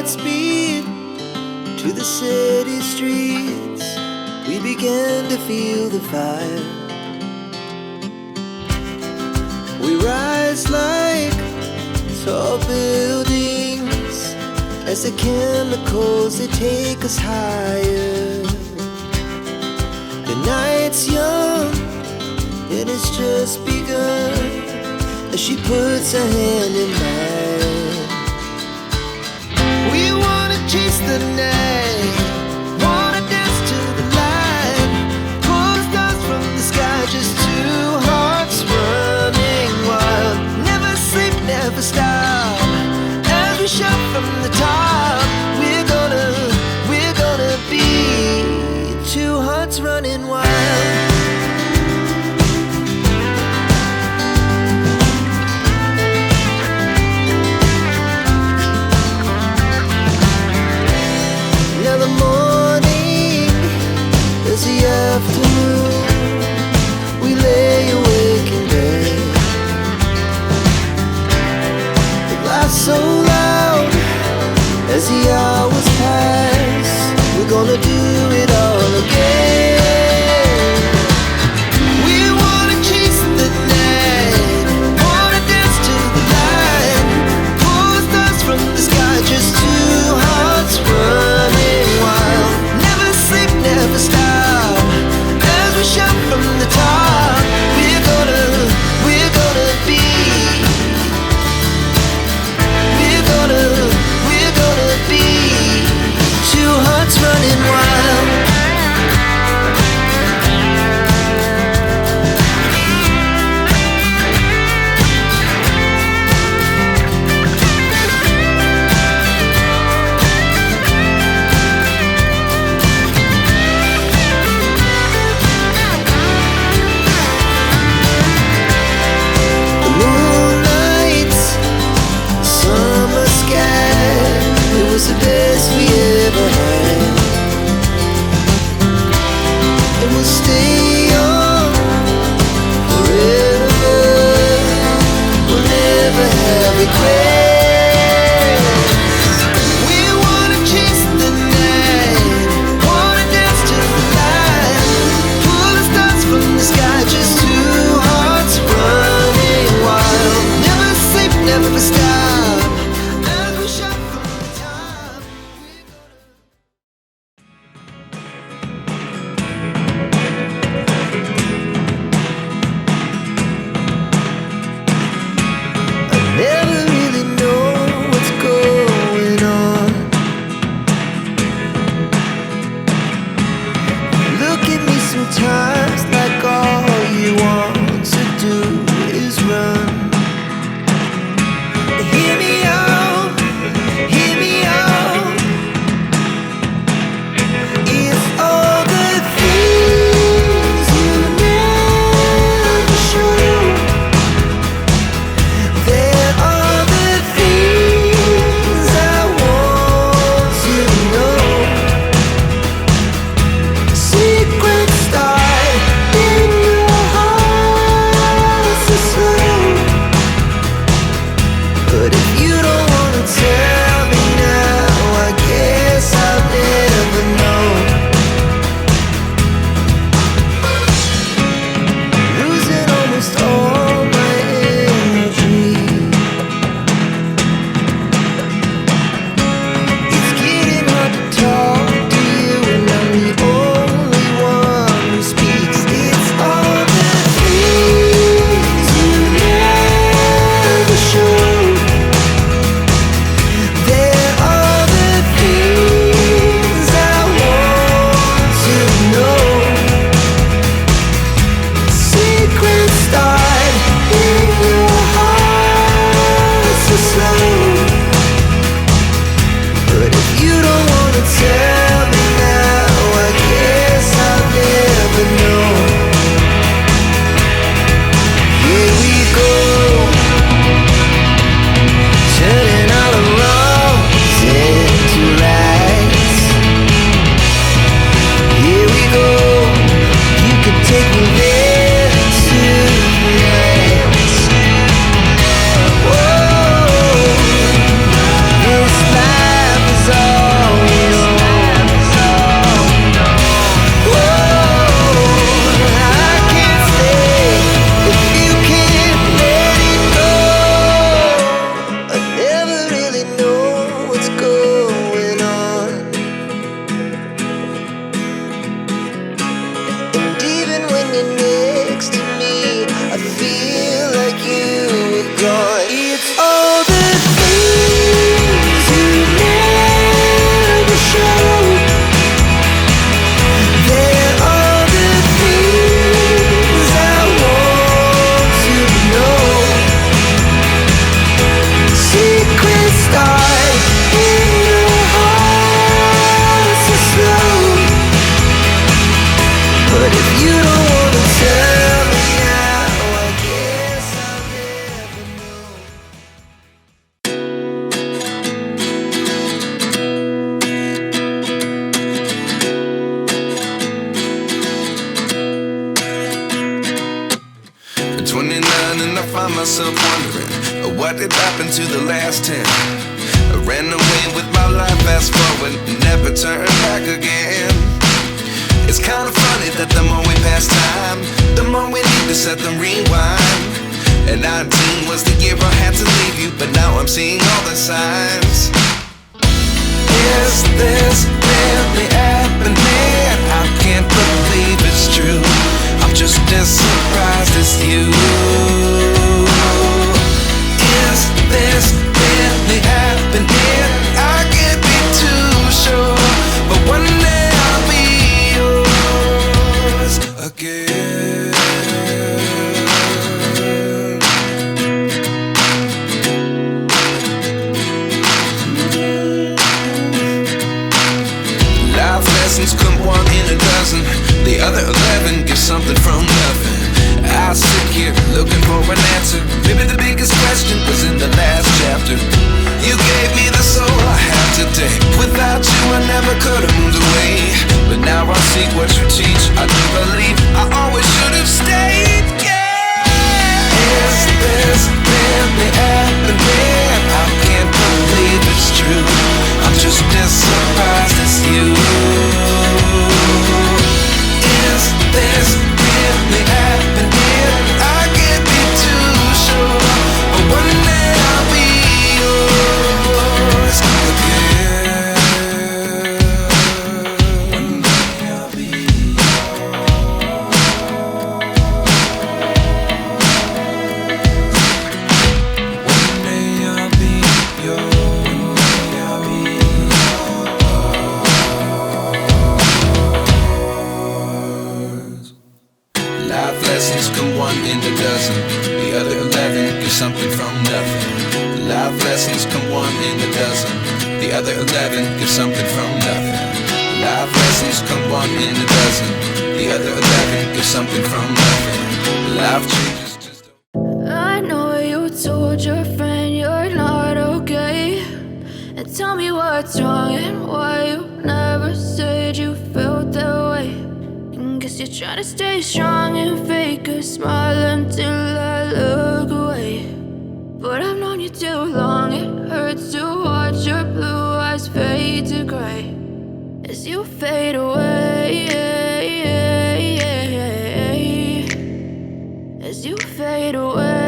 heart speed to the city streets. We began to feel the fire. We rise like tall buildings as the chemicals, they take us higher. The night's young, it has just begun as she puts her hand in mine. We wanna chase the night, wanna dance to the light, pull the stars from the sky, just two hearts running wild. Never sleep, never stop, as we shout from the top. We're gonna be two hearts running wild. The afternoon, we lay awake in bed. The laughs so loud as the hours pass. We're gonna do it all again. We wanna chase the night, wanna dance to the light, pull the stars from the sky, just two hearts running wild. Never sleep, never stop, shout from the top. We're gonna be the last 10. I ran away with my life, fast forward, never turn back again. It's kind of funny that the more we pass time, the more we need to set them rewind. And 19 was the year I had to leave you, but now I'm seeing all the signs. Is this really happening? I can't believe it's true. I'm just as surprised as you. Is this really happening? I can't be too sure, but one day I'll be yours again. Life lessons come one in a dozen. The other 11 get something from nothing. I sit here looking for an answer. Maybe the biggest question was in the last chapter. You gave me the soul I have today. Without you I never could have moved away. But now I see what you teach. I do believe I always should have stayed. Yeah. Is this really happening? I can't believe it's true. I'm just as surprised as you. Is this really happening? I can't be too sure, but one day I'll be yours again. One day I'll be yours. One day I'll be yours. One day I'll be yours. Life lessons come one in a dozen. The other 11 get something from nothing. Life lessons come one in a dozen. The other 11 get something from nothing. Life lessons come one in a dozen. The other 11 get something from nothing. Life changes just. I know you told your friend you're not okay, and tell me what's wrong and why you never said you felt that way. And guess you're trying to stay strong and fake a smile until I look away. But I've known you too long, it hurts to watch your blue eyes fade to gray as you fade away. As you fade away.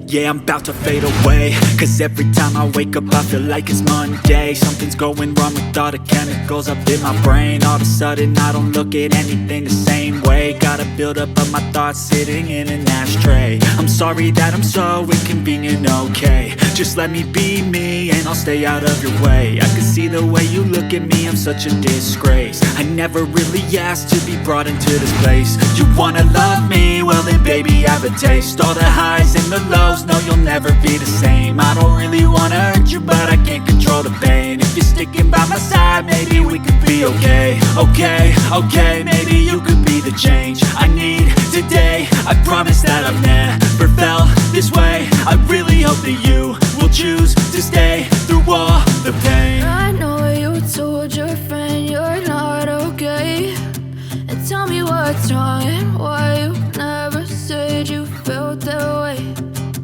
Yeah, I'm about to fade away, cause every time I wake up I feel like it's Monday. Something's going wrong with all the chemicals up in my brain. All of a sudden I don't look at anything the same way. Got a build up of my thoughts sitting in an ashtray. I'm sorry that I'm so inconvenient, okay. Just let me be me and I'll stay out of your way. I can see the way you look at me, I'm such a disgrace. I never really asked to be brought into this place. You wanna love me? Well then baby have a taste. All the highs and the lows, no you'll never be the same. I don't really wanna hurt you but I can't control the pain. If you're sticking by my side maybe we could be okay. Okay, maybe you could be the change I need today. I promise that I've never felt this way. I really hope that you will choose to stay through all the pain. I know you told your friend you're not okay, and tell me what's wrong and why you never said you felt that way.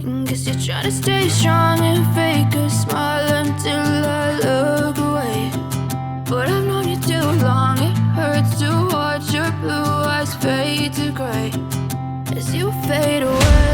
And guess you're trying to stay strong and fake a smile until I look away. But I've known you too long, it hurts to watch your blue eyes fade to gray as you fade away.